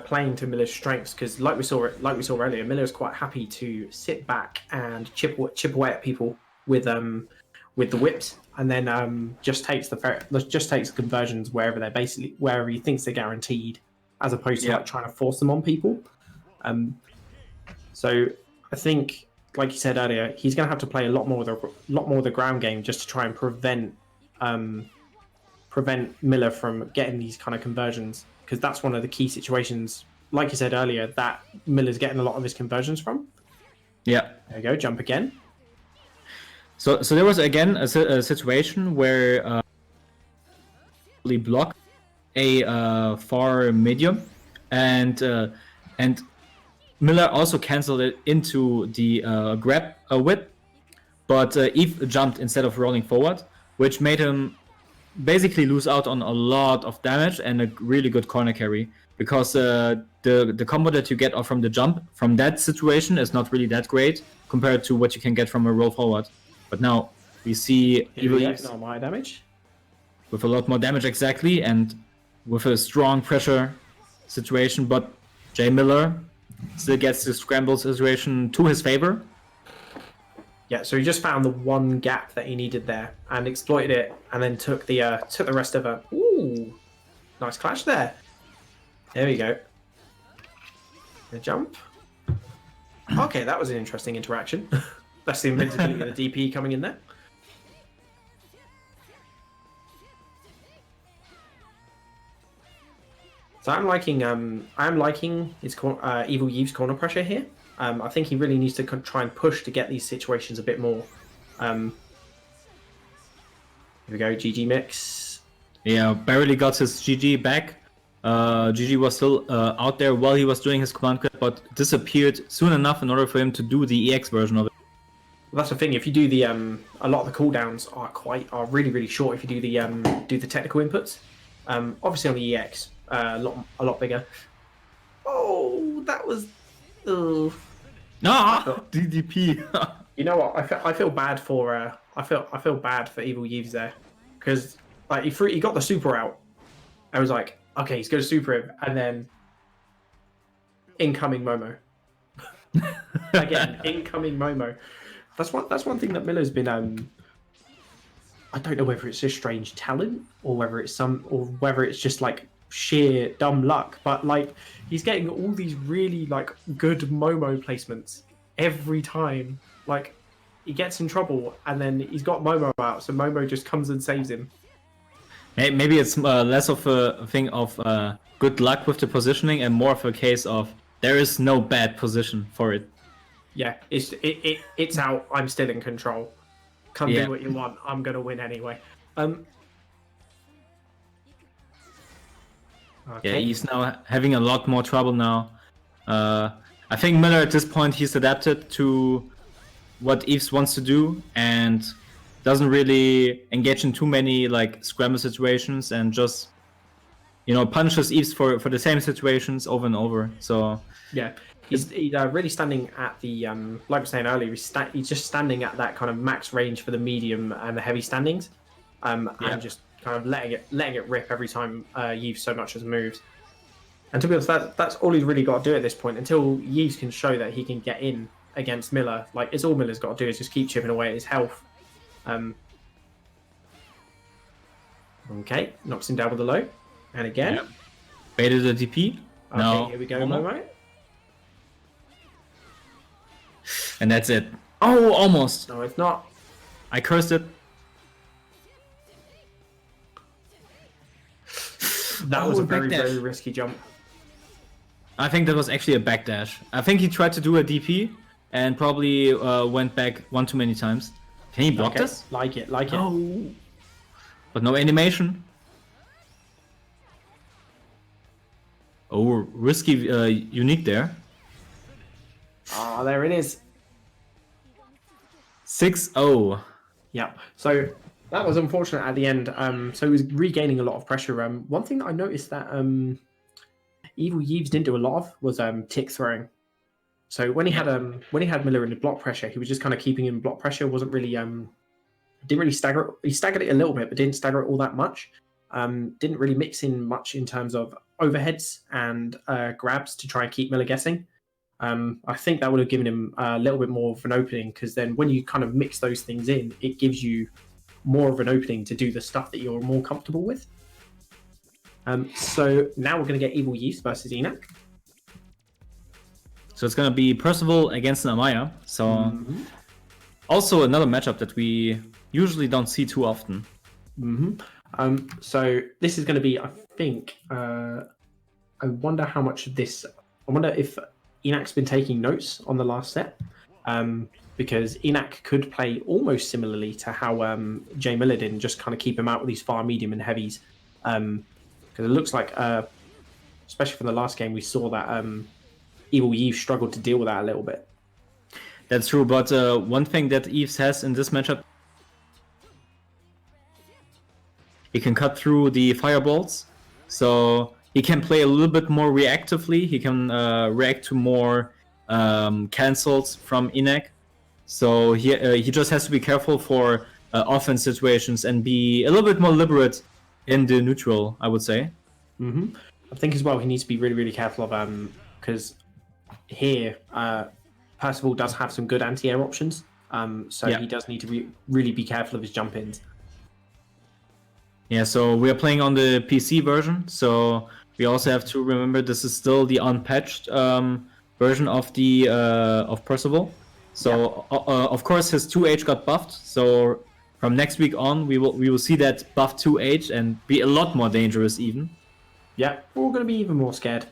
playing to Miller's strengths, because like we saw earlier, Miller is quite happy to sit back and chip away at people with the whips, and then just takes the conversions wherever he thinks they're guaranteed, as opposed to like trying to force them on people. So I think, like you said earlier, he's going to have to play a lot more of the ground game just to try and prevent Miller from getting these kind of conversions, because that's one of the key situations, like you said earlier, that Miller's getting a lot of his conversions from. Yeah. There you go, jump again. So there was again a situation where we blocked a far medium, and Miller also canceled it into the grab whip, but Yves jumped instead of rolling forward, which made him basically lose out on a lot of damage and a really good corner carry, because the combo that you get off from the jump from that situation is not really that great compared to what you can get from a roll forward. But now we see Evil Yves my damage with a lot more damage, exactly, and with a strong pressure situation, but J.Miller still gets the scramble situation to his favor. Yeah, so he just found the one gap that he needed there and exploited it, and then took the rest of it. Ooh, nice clash there. There we go. The jump. Okay, that was an interesting interaction. That's the invincibility of the DP coming in there. So I'm liking his Evil Yves corner pressure here. I think he really needs to try and push to get these situations a bit more. Here we go, GG mix. Yeah, barely got his GG back. GG was still out there while he was doing his command grab, but disappeared soon enough in order for him to do the EX version of it. Well, that's the thing. If you do the a lot of the cooldowns are really short. If you do the technical inputs, obviously on the EX, a lot bigger. Oh, that was. DDP. You know what? I feel bad for I feel bad for Evil Yves there, because like he got the super out. I was like, okay, he's going to super him, and then incoming Momo. Again, incoming Momo. That's one thing that Miller's been. I don't know whether it's just strange talent or whether it's just like sheer dumb luck, but like he's getting all these really like good Momo placements every time. Like he gets in trouble and then he's got Momo out, so Momo just comes and saves him. Maybe it's less of a thing of good luck with the positioning and more of a case of there is no bad position for it. Yeah, it's out. I'm still in control. Come do what you want. I'm gonna win anyway. Okay. Yeah, he's now having a lot more trouble now. I think Miller at this point, he's adapted to what Yves wants to do, and doesn't really engage in too many like scramble situations and just punishes Yves for the same situations over and over. So yeah, he's really standing at the like I was saying earlier. He's just standing at that kind of max range for the medium and the heavy standings, and just kind of letting it rip every time Yves so much as moves. And to be honest, that's all he's really got to do at this point until Yves can show that he can get in against Miller. Like, it's all Miller's got to do is just keep chipping away at his health. Okay, knocks him down with a low. And again. Yep. Baited the DP. Okay, no. Here we go, Momo. And that's it. Oh, almost. No, it's not. I cursed it. That was a very, backdash. very risky jump. I think that was actually a backdash. I think he tried to do a DP and probably went back one too many times. Can he block this? Like it. No. But no animation. Oh, risky unique there. Ah, there it is. 6-0. Yeah. So that was unfortunate at the end. So he was regaining a lot of pressure. One thing that I noticed that Evil Yves didn't do a lot of was tick throwing. So when he had Miller in the block pressure, he was just kind of keeping him in block pressure. Wasn't really didn't really stagger. He staggered it a little bit, but didn't stagger it all that much. Didn't really mix in much in terms of overheads and grabs to try and keep Miller guessing. I think that would have given him a little bit more of an opening, because then when you kind of mix those things in, it gives you more of an opening to do the stuff that you're more comfortable with. So now we're going to get Evil Yves versus Inahk. So it's going to be Percival against Namaya. So also another matchup that we usually don't see too often. So this is going to be, I think, I wonder how much of this, I wonder if Inahk's been taking notes on the last set, because Inahk could play almost similarly to how J.Miller did and just kind of keep him out with these far medium and heavies. Because it looks like, especially from the last game, we saw that Evil Yves struggled to deal with that a little bit. That's true, but one thing that Yves has in this matchup, he can cut through the fireballs, so he can play a little bit more reactively. He can react to more cancels from Inahk. So he just has to be careful for offense situations and be a little bit more liberate in the neutral, I would say. I think as well he needs to be really, really careful of because here Percival does have some good anti-air options. He does need to really be careful of his jump-ins. Yeah, so we are playing on the PC version, so we also have to remember this is still the unpatched version of the of Percival. So of course his 2H got buffed. So from next week on, we will see that buffed 2H and be a lot more dangerous even. Yeah, we're going to be even more scared.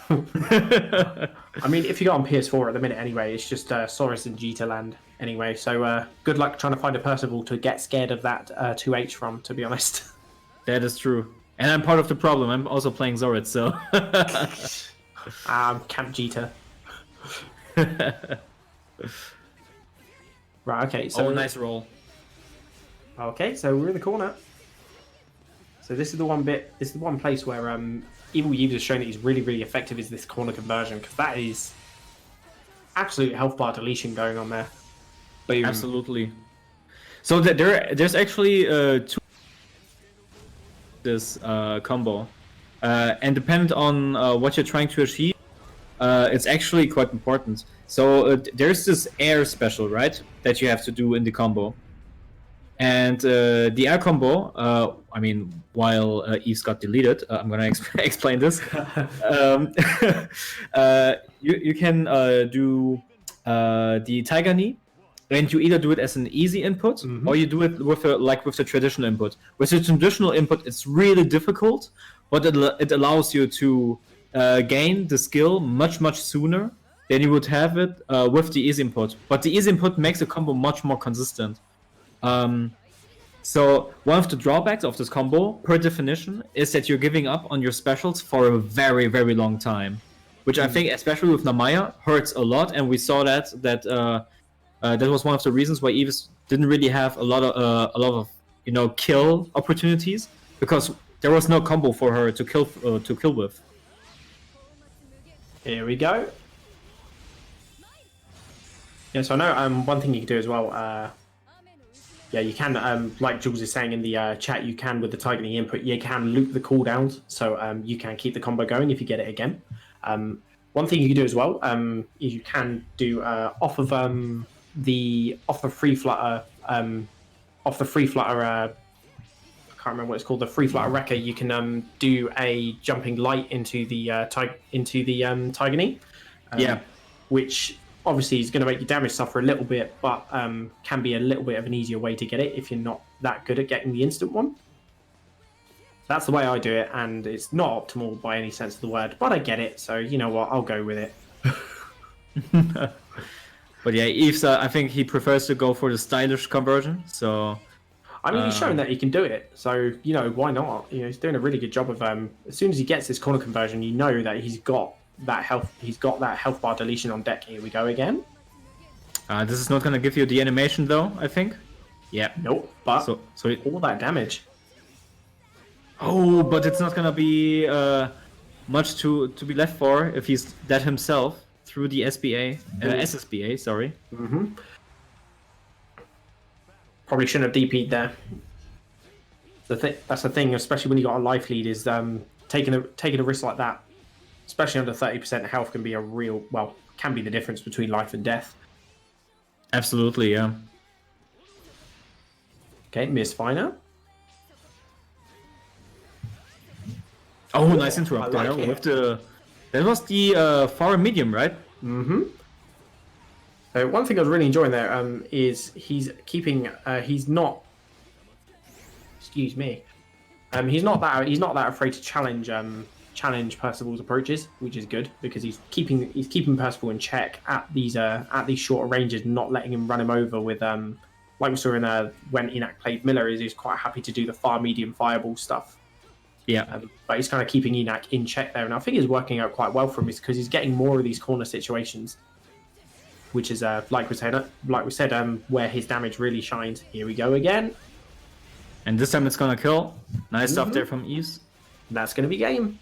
I mean, if you got on PS4 at the minute anyway, it's just Saurus and Vegeta land anyway. So good luck trying to find a Percival to get scared of that 2H from, to be honest. That is true. And I'm part of the problem. I'm also playing Zorid, so... Camp Vegeta. Right, okay, so... Oh, nice roll. Okay, so we're in the corner. So this is the one place where Evil Yves has shown that he's really, really effective, is this corner conversion, because that is absolute health bar deletion going on there. Boom. Absolutely. So there's actually two this combo, and depending on what you're trying to achieve, it's actually quite important. So there's this air special, right, that you have to do in the combo. And the air combo, I mean, while Yves got deleted, I'm gonna explain this. You can do the Tiger Knee, and you either do it as an easy input, or you do it with the traditional input. With the traditional input, it's really difficult, but it allows you to gain the skill much sooner than you would have it with the easy input. But the easy input makes the combo much more consistent. So one of the drawbacks of this combo, per definition, is that you're giving up on your specials for a very, very long time, which I think, especially with Namaya, hurts a lot. And we saw that was one of the reasons why Yves didn't really have a lot of kill opportunities because there was no combo for her to kill with. Here we go. Yeah, so I know one thing you can do as well. Yeah, you can, like Jules is saying in the chat, you can, with the Tiger Knee input, you can loop the cooldowns, so you can keep the combo going if you get it again. One thing you can do as well, is you can do off the free flutter, I can't remember what it's called, the free flutter wrecker. You can do a jumping light into the Tiger Knee, which obviously is going to make your damage suffer a little bit, but can be a little bit of an easier way to get it if you're not that good at getting the instant one. That's the way I do it, and it's not optimal by any sense of the word, but I get it, so you know what, I'll go with it. But yeah, Yves, I think he prefers to go for the stylish conversion, so... I mean, he's shown that he can do it, so, you know, why not? You know, he's doing a really good job of, as soon as he gets this corner conversion, you know that he's got that health bar deletion on deck. Here we go again. This is not going to give you the animation, though, I think. Yeah. Nope, but so all that damage. Oh, but it's not going to be much to be left for if he's dead himself through the SSBA, sorry. Mm-hmm. Probably shouldn't have DP'd there. That's the thing, especially when you got a life lead, is taking a risk like that, especially under 30% health, can be can be the difference between life and death. Absolutely, yeah. Okay, misfire. Oh, nice interrupt there. That was the far medium, right? Mm-hmm. One thing I was really enjoying there is he's keeping. He's not. Excuse me. He's not that afraid to challenge Percival's approaches, which is good because he's keeping Percival in check at these shorter ranges, not letting him run him over with like we saw in when Inahk played Miller. He's quite happy to do the far medium fireball stuff. Yeah, but he's kind of keeping Inahk in check there, and I think it's working out quite well for him because he's getting more of these corner situations, which is like we said, where his damage really shines. Here we go again, and this time it's gonna kill. Nice stuff there from Yves. That's gonna be game.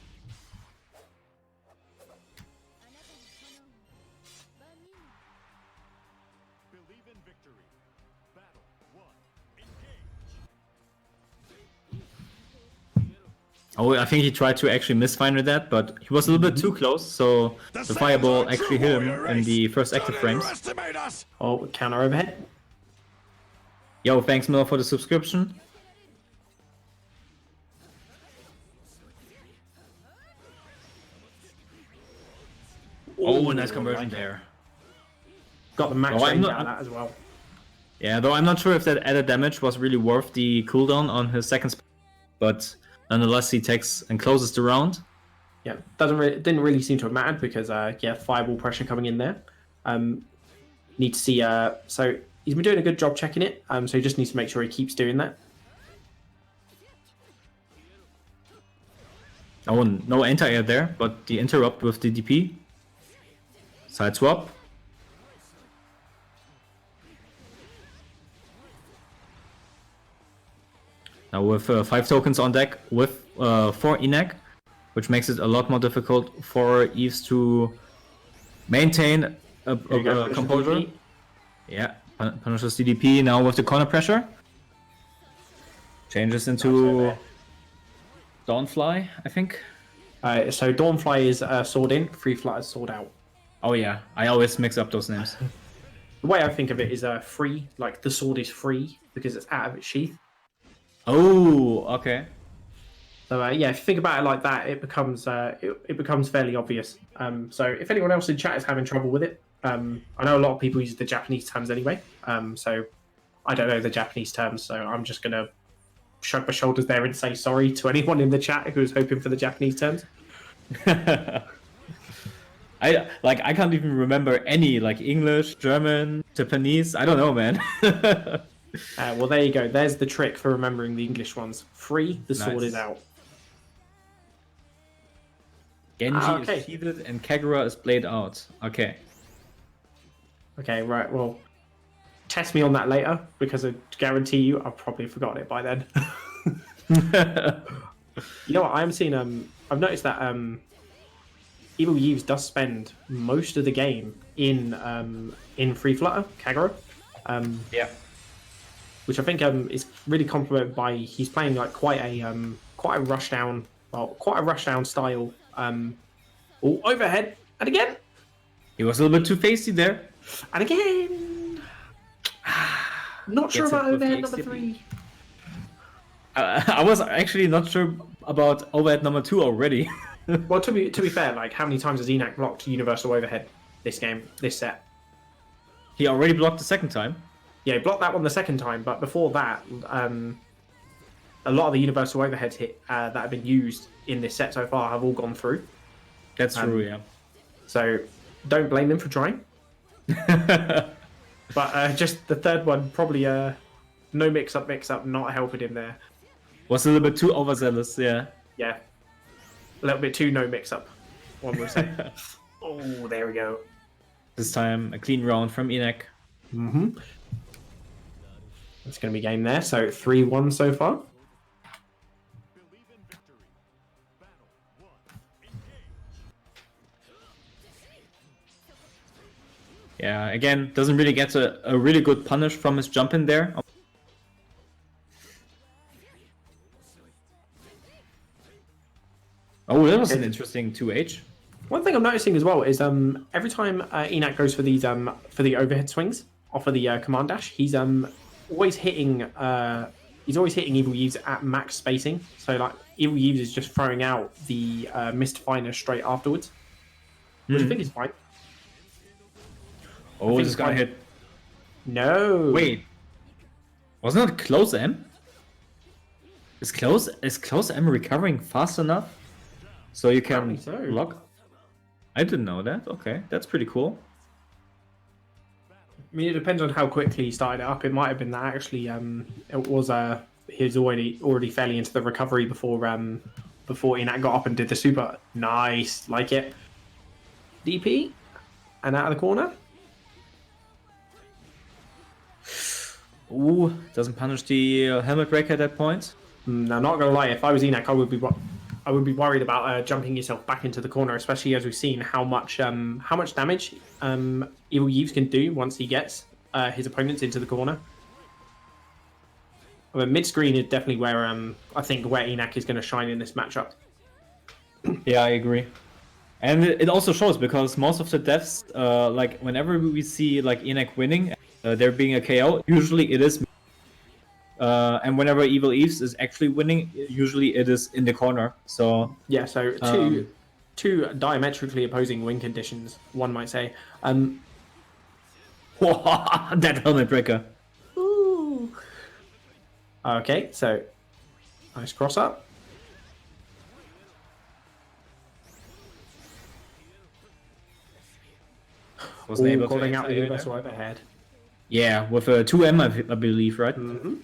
Oh, I think he tried to actually misfire that, but he was a little bit too close, so the fireball actually hit him in the first active frames. Oh, counter overhead. Yo, thanks Miller for the subscription. Oh, nice conversion there. Got the max range out of that as well. Yeah, though I'm not sure if that added damage was really worth the cooldown on his second spell, but nonetheless he takes and closes the round. Yeah, didn't really seem to have mattered because fireball pressure coming in there. Need to see so he's been doing a good job checking it. So he just needs to make sure he keeps doing that. Oh, no anti-air there, but the interrupt with the DP. Side swap. Now with 5 tokens on deck with 4 Inahk, which makes it a lot more difficult for Yves to maintain a composure. Yeah, punishes DDP now with the corner pressure. Changes into Dawnfly, I think. So Dawnfly is sword in, Free Flutter is sword out. Oh yeah, I always mix up those names. The way I think of it is free, like the sword is free because it's out of its sheath. Oh, okay. So yeah, if you think about it like that, it becomes fairly obvious. So if anyone else in chat is having trouble with it, I know a lot of people use the Japanese terms anyway. So I don't know the Japanese terms, so I'm just gonna shrug my shoulders there and say sorry to anyone in the chat who's hoping for the Japanese terms. I can't even remember any like English, German, Japanese. I don't know, man. Well, there you go. There's the trick for remembering the English ones. Free, the sword is out. Genji is sheathed and Kagura is played out. Okay. Okay, right. Well, test me on that later, because I guarantee you I've probably forgotten it by then. You know what? I am seeing. I've noticed that Evil Yves does spend most of the game in free flutter Kagura. Yeah. Which I think is really complemented by he's playing like quite a rush down style. Overhead and again. He was a little bit too facey there. And again. Not sure about overhead number 3. I was actually not sure about overhead number 2 already. Well, to be fair, like how many times has Inahk blocked universal overhead this set? He already blocked the second time. Yeah, he blocked that one the second time, but before that, a lot of the universal overheads that have been used in this set so far have all gone through. That's true, yeah. So don't blame him for trying. But just the third one, probably no mix-up, not helping him there. Was a little bit too overzealous, yeah. Yeah. A little bit too no mix-up, one would say. Oh, there we go. This time, a clean round from Inahk. Mm-hmm. It's going to be game there. So 3-1 so far. Yeah, again, doesn't really get a really good punish from his jump in there. Oh, that was an interesting 2H. One thing I'm noticing as well is every time Inahk goes for these for the overhead swings off of the command dash, he's always hitting Evil Yves at max spacing. So like Evil Yves is just throwing out the missed finer straight afterwards, which I think is fine. Oh, this guy hit. No. Wait. Wasn't it close M? Is close M recovering fast enough so you can block? I didn't know that. Okay, that's pretty cool. I mean, it depends on how quickly he started it up. It might have been that actually. It was he was already fairly into the recovery before Inahk got up and did the super. Nice, like it. DP, and out of the corner. Ooh, doesn't punish the helmet break at that point. Now, not gonna lie, if I was Inahk, I would be worried about jumping yourself back into the corner, especially as we've seen how much damage Evil Yves can do once he gets his opponents into the corner. But mid screen is definitely where I think where Inahk is going to shine in this matchup. Yeah, I agree, and it also shows because most of the deaths, like whenever we see like Inahk winning, there being a KO, usually it is. And whenever Evil Yves is actually winning, usually it is in the corner. So yeah, so two diametrically opposing win conditions, one might say. That helmet breaker. Ooh. Okay, so nice cross up. Wasn't able to calling out the universal overhead. Yeah, with a 2M, I believe, right? Mm-hmm.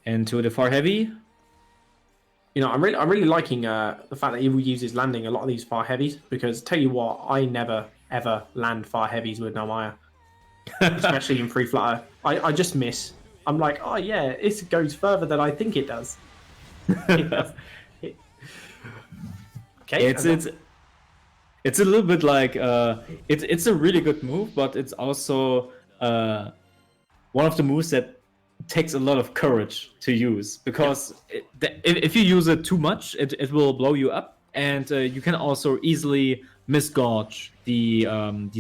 And to the far heavy. You know, I'm really liking the fact that Evil uses landing a lot of these far heavies, because tell you what, I never ever land far heavies with Namaya, especially in free flutter. I just miss. I'm like, oh yeah, it goes further than I think it does. It does. Okay, it's a little bit like it's a really good move, but it's also one of the moves that takes a lot of courage to use, because if you use it too much, it will blow you up, and you can also easily misgauge the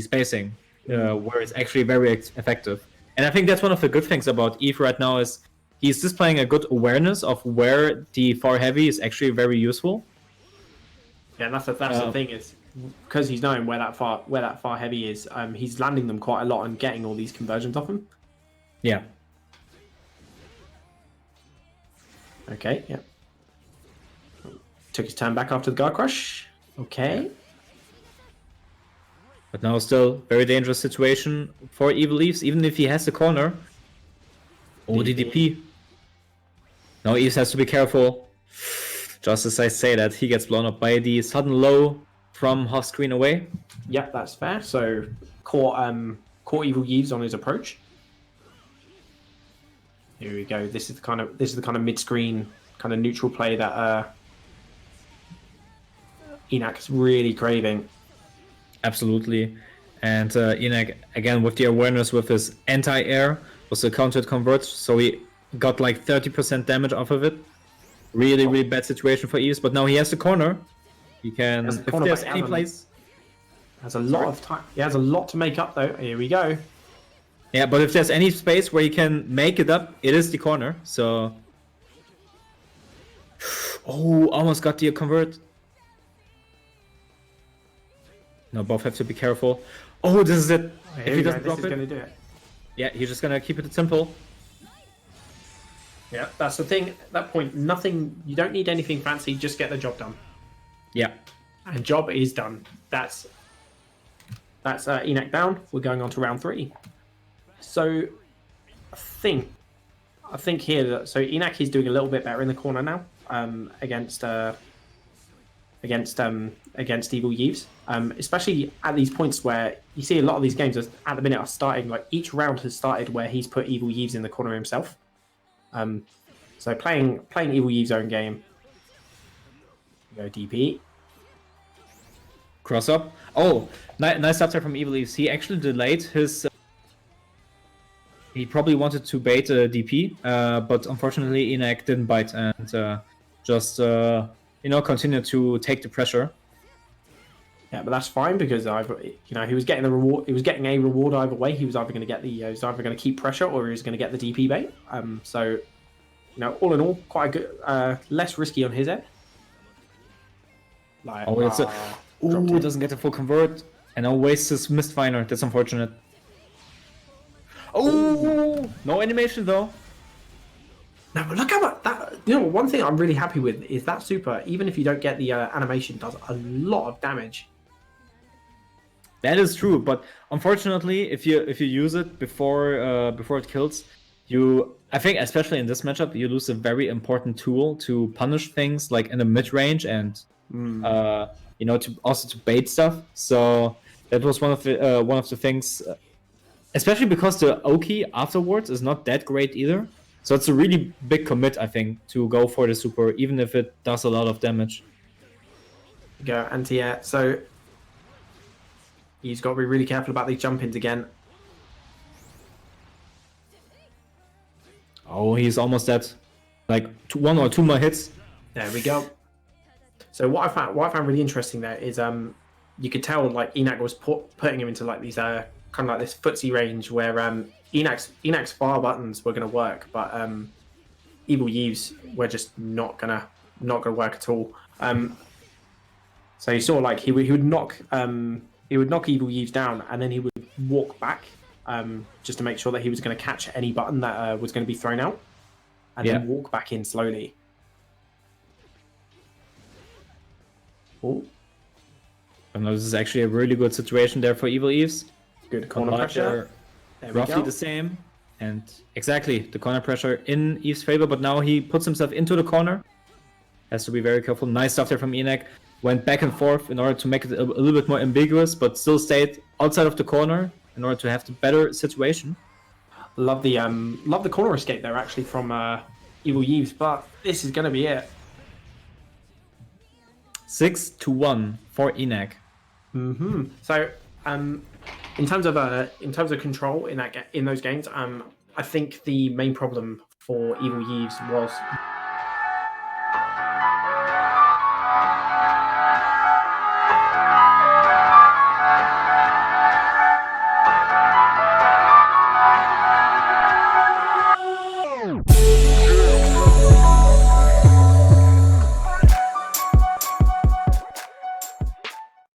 spacing, where it's actually very effective. And I think that's one of the good things about Yves right now is he's displaying a good awareness of where the far heavy is actually very useful. Yeah, and that's the thing is, because he's knowing where that far heavy is, he's landing them quite a lot and getting all these conversions off him. Yeah. Okay, yeah. Took his turn back after the guard crush. Okay. But now still very dangerous situation for Evil Yves, even if he has the corner. Oh, DDP. Now Yves has to be careful. Just as I say that, he gets blown up by the sudden low from half screen away. Yep, that's fair. So caught Evil Yves on his approach. Here we go. This is the kind of mid-screen, kind of neutral play that Inahk is really craving. Absolutely. And Inahk, again, with the awareness with his anti-air, was a countered convert, so he got like 30% damage off of it. Really, really bad situation for Yves, but now he has the corner. He can, if there's any place... Has a lot of time. He has a lot to make up, though. Here we go. Yeah, but if there's any space where he can make it up, it is the corner, so... Oh, almost got the convert. No, both have to be careful. Oh, this is it. If he doesn't drop it, gonna do it. Yeah, he's just gonna keep it simple. Yeah, that's the thing. At that point, nothing. You don't need anything fancy. Just get the job done. Yeah. And job is done. That's Inahk down. We're going on to round 3. So, I think here that Inahk is doing a little bit better in the corner now. Against Evil Yves. Especially at these points where you see a lot of these games at the minute are starting, like each round has started where he's put Evil Yves in the corner himself. So playing Evil Yves' own game. Go DP. Cross up. Oh, nice up there from Evil Yves. He actually delayed his... he probably wanted to bait a DP, but unfortunately Inahk didn't bite and just continued to take the pressure. Yeah, but that's fine because he was getting the reward. He was getting a reward either way. He was either going to get he was either going to keep pressure or he was going to get the DP bait. So, all in all, quite a good, less risky on his end. Like, it doesn't get the full convert, and now wastes his missed finer. That's unfortunate. Oh, no animation though. No, but look how much that. One thing I'm really happy with is that super. Even if you don't get the animation, does a lot of damage. That is true, but unfortunately, if you use it before it kills, I think especially in this matchup, you lose a very important tool to punish things like in the mid range and to bait stuff. So that was one of the things, especially because the Oki afterwards is not that great either. So it's a really big commit, I think, to go for the super, even if it does a lot of damage. Go anti-air. So he's got to be really careful about these jump-ins again. Oh, he's almost at like 1 or 2 more hits. There we go. So what I found really interesting there is you could tell like Inahk was putting him into like these kind of like this footsie range where Inahk's fire buttons were going to work, but Evil Yves were just not gonna work at all. So you saw like he would knock Evil Yves down, and then he would walk back just to make sure that he was going to catch any button that was going to be thrown out, and then walk back in slowly. Oh, I know this is actually a really good situation there for Evil Yves. Good corner pressure. Roughly the same, and exactly the corner pressure in Yves' favor, but now he puts himself into the corner. Has to be very careful. Nice stuff there from Inahk. Went back and forth in order to make it a little bit more ambiguous, but still stayed outside of the corner in order to have the better situation. Love the corner escape there actually from Evil Yves, but this is going to be it. 6-1 for Inahk. So in terms of control in those games, I think the main problem for Evil Yves was